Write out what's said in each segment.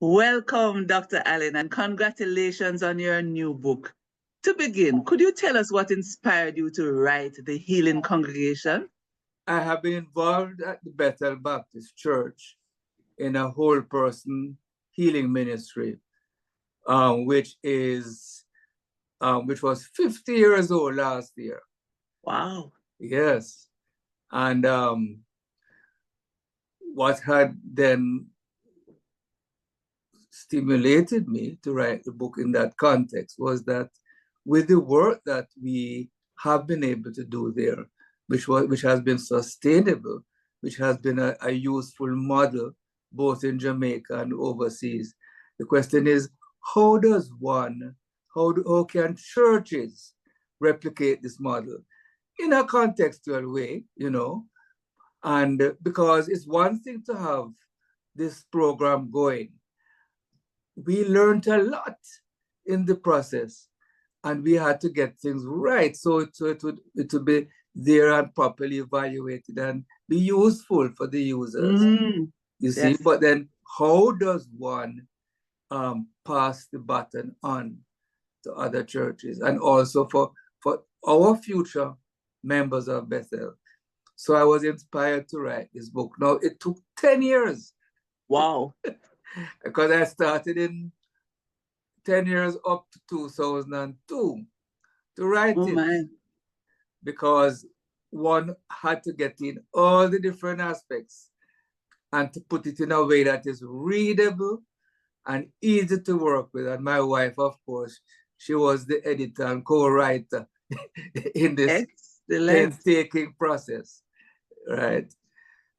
Welcome, Dr. Allen, and congratulations on your new book. To begin, could you tell us what inspired you to write The Healing Congregation? I have been involved at the Bethel Baptist Church in a whole person healing ministry, which was 50 years old last year. Wow. Yes. And what had then stimulated me to write the book in that context was that with the work that we have been able to do there, which has been sustainable, which has been a useful model both in Jamaica and overseas. The question is, how can churches replicate this model in a contextual way, and because it's one thing to have this program going. We learned a lot in the process, and we had to get things right so it would be there and properly evaluated and be useful for the users. You see, Yes. but then how does one pass the baton on to other churches and also for our future members of Bethel? So I was inspired to write this book. Now, it took 10 years. Wow. Because I started in 10 years up to 2002 to write it. Man. Because one had to get in all the different aspects and to put it in a way that is readable and easy to work with. And my wife, of course, she was the editor and co-writer in this painstaking process, right?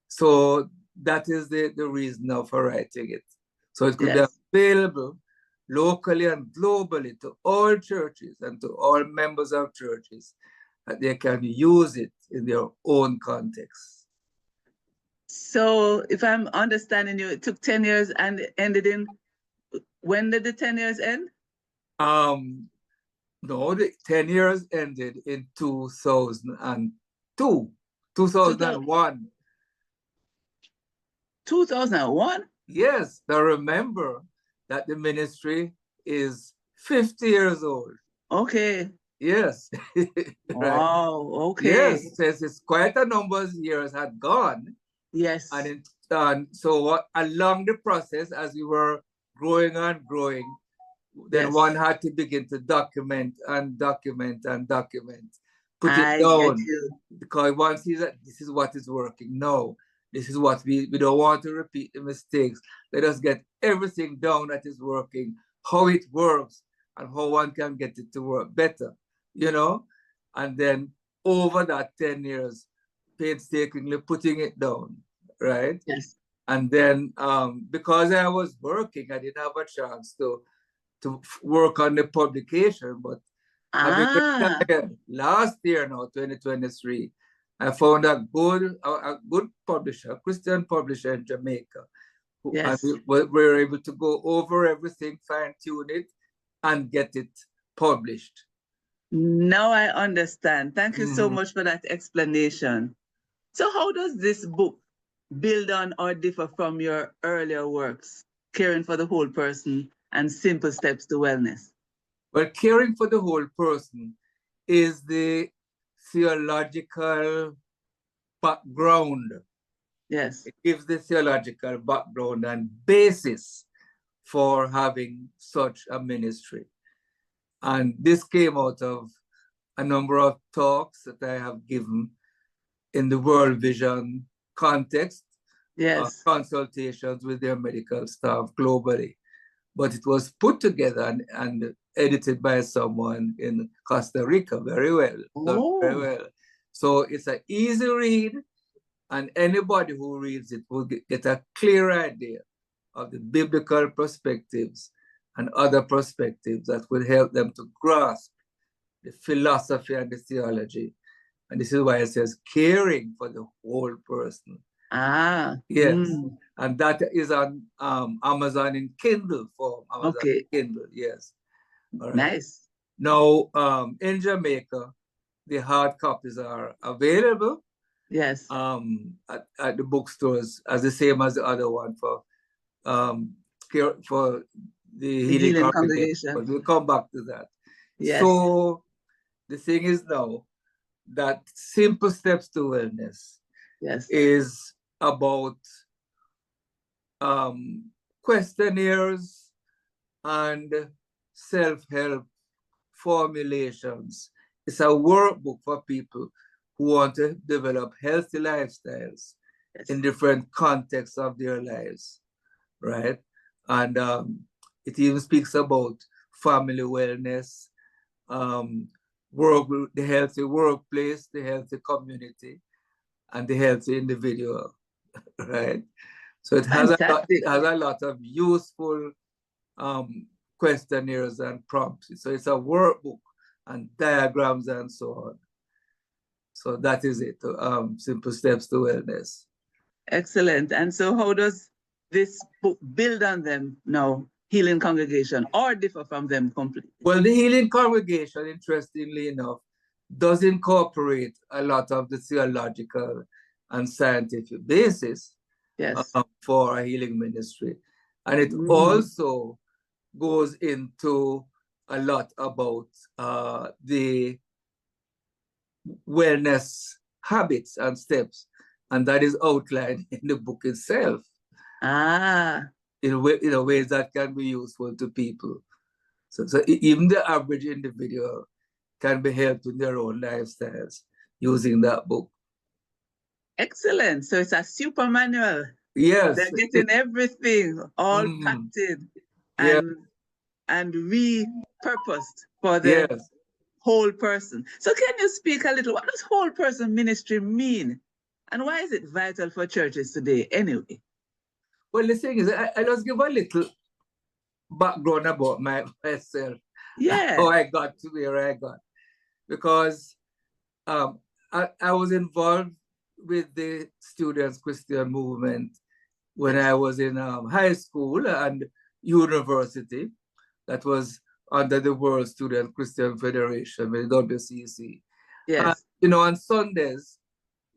So that is the reason now for writing it. So it could be available locally and globally to all churches and to all members of churches, that they can use it in their own context. So if I'm understanding you, it took 10 years and it ended in, when did the 10 years end? No, the 10 years ended in 2002, 2001. 2001? Yes, now remember that the ministry is 50 years old. Okay. Yes. Right. Wow, okay. Yes, it's quite a number of years had gone. Yes. And so along the process, as we were growing and growing, then one had to begin to document, put it down. Because one sees that this is what is working. No, this is what we don't want to repeat the mistakes. Let us get everything down that is working, how it works, and how one can get it to work better, and then over that 10 years, painstakingly putting it down, right? Yes. And then because I was working, I didn't have a chance to work on the publication, but last year now, 2023, I found a good publisher, a Christian publisher in Jamaica. And we were able to go over everything, fine-tune it, and get it published. Now I understand. Thank you so much for that explanation. So how does this book build on or differ from your earlier works, Caring for the Whole Person and Simple Steps to Wellness? Well, Caring for the Whole Person is the theological background. Yes. It gives the theological background and basis for having such a ministry. And this came out of a number of talks that I have given in the World Vision context, consultations with their medical staff globally. But it was put together and edited by someone in Costa Rica very well. Very well. So it's an easy read, and anybody who reads it will get a clear idea of the biblical perspectives and other perspectives that will help them to grasp the philosophy and the theology. And this is why it says caring for the whole person. Yes. And that is on Amazon in Kindle form. Amazon Kindle, yes. All right. Nice. Now, in Jamaica, the hard copies are available. Yes. At the bookstores as the same as the other one for for the The healing healing congregation, congregation. but we'll come back to that. Yes. So the thing is now that Simple Steps to Wellness Yes. is about questionnaires and self-help formulations. It's a workbook for people who want to develop healthy lifestyles in different contexts of their lives, right? And it even speaks about family wellness, the healthy workplace, the healthy community, and the healthy individual, right? So it has a lot of useful questionnaires and prompts. So it's a workbook and diagrams and so on. So that is it, Simple Steps to Wellness. Excellent. And so how does this book build on them now, Healing Congregation, or differ from them completely? Well, the Healing Congregation, interestingly enough, does incorporate a lot of the theological and scientific basis for a healing ministry. And it also goes into a lot about the wellness habits and steps, and that is outlined in the book itself. In ways that can be useful to people. So even the average individual can be helped in their own lifestyles using that book. Excellent. So it's a super manual. Yes. They're getting everything all packed in and repurposed for the whole person. So can you speak a little, what does whole person ministry mean? And why is it vital for churches today anyway? Well, the thing is, I just give a little background about myself. Yeah. How I got to where I got. Because I was involved with the Students' Christian Movement when I was in high school and university. That was under the World Student Christian Federation, the WCC. Yes. On Sundays,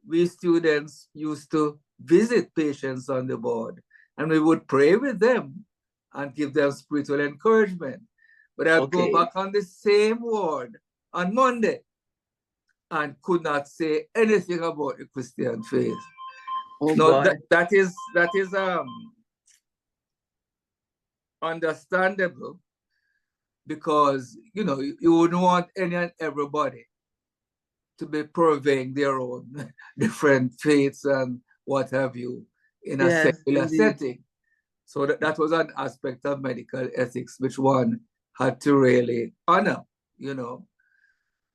we students used to visit patients on the ward, and we would pray with them and give them spiritual encouragement. But I'd go back on the same ward on Monday and could not say anything about the Christian faith. That is understandable, because you wouldn't want any and everybody to be purveying their own different faiths and what have you in a secular setting. So that was an aspect of medical ethics which one had to really honor,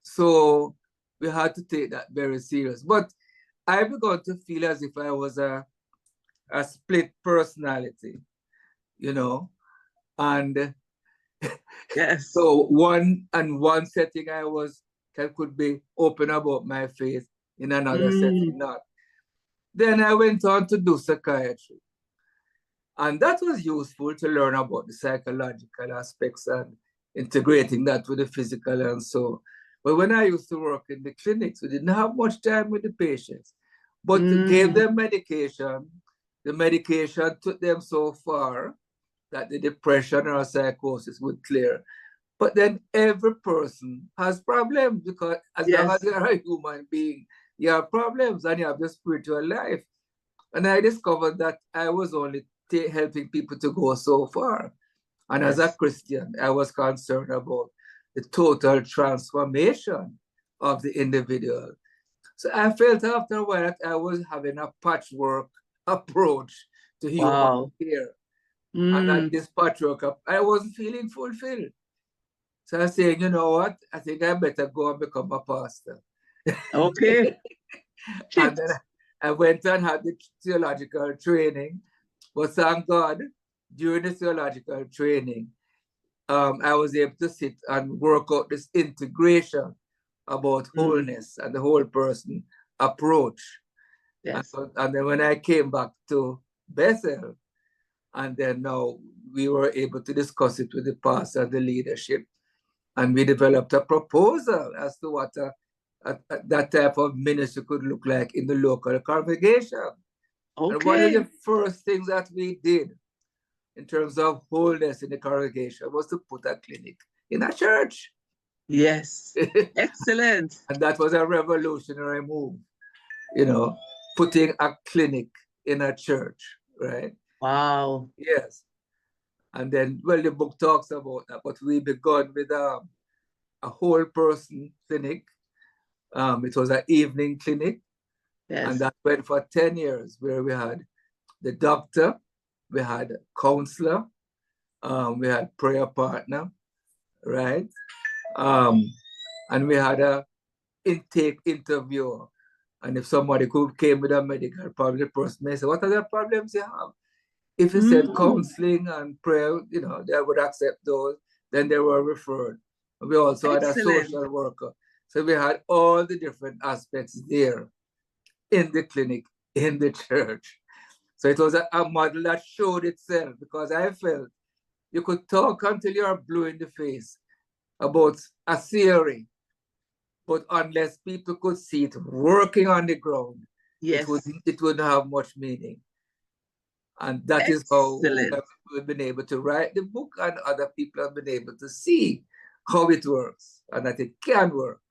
So we had to take that very serious. But I began to feel as if I was a split personality, and so one setting I could be open about my faith, in another setting not. Then I went on to do psychiatry. And that was useful to learn about the psychological aspects and integrating that with the physical and so. But when I used to work in the clinics, we didn't have much time with the patients. But gave them medication. The medication took them so far that the depression or psychosis would clear. But then every person has problems, because as long as you're a human being, you have problems and you have the spiritual life. And I discovered that I was only helping people to go so far. And as a Christian, I was concerned about the total transformation of the individual. So I felt after a while that I was having a patchwork approach to human care. And that this patchwork, I wasn't feeling fulfilled. So I was saying, you know what? I think I better go and become a pastor. Okay. And then I went and had the theological training. But thank God, during the theological training, I was able to sit and work out this integration about wholeness and the whole person approach. And then when I came back to Bethel, and then now we were able to discuss it with the pastor and the leadership, and we developed a proposal as to what that type of ministry could look like in the local congregation. And one of the first things that we did in terms of wholeness in the congregation was to put a clinic in a church. Yes. Excellent. And that was a revolutionary move, you know, putting a clinic in a church, right? Wow. Yes. And then, well, the book talks about that, but we begun with a whole person clinic. It was an evening clinic. Yes. And that went for 10 years, where we had the doctor, we had a counselor, we had prayer partner, right? And we had a intake interviewer. And if somebody came with a medical problem, the person may say, what are the problems you have? If you said counseling and prayer, you know, they would accept those, then they were referred. We also had a social worker. So we had all the different aspects there in the clinic, in the church. So it was a model that showed itself, because I felt you could talk until you're blue in the face about a theory, but unless people could see it working on the ground, yes, it wouldn't have much meaning. And that is how we've been able to write the book, and other people have been able to see how it works and that it can work.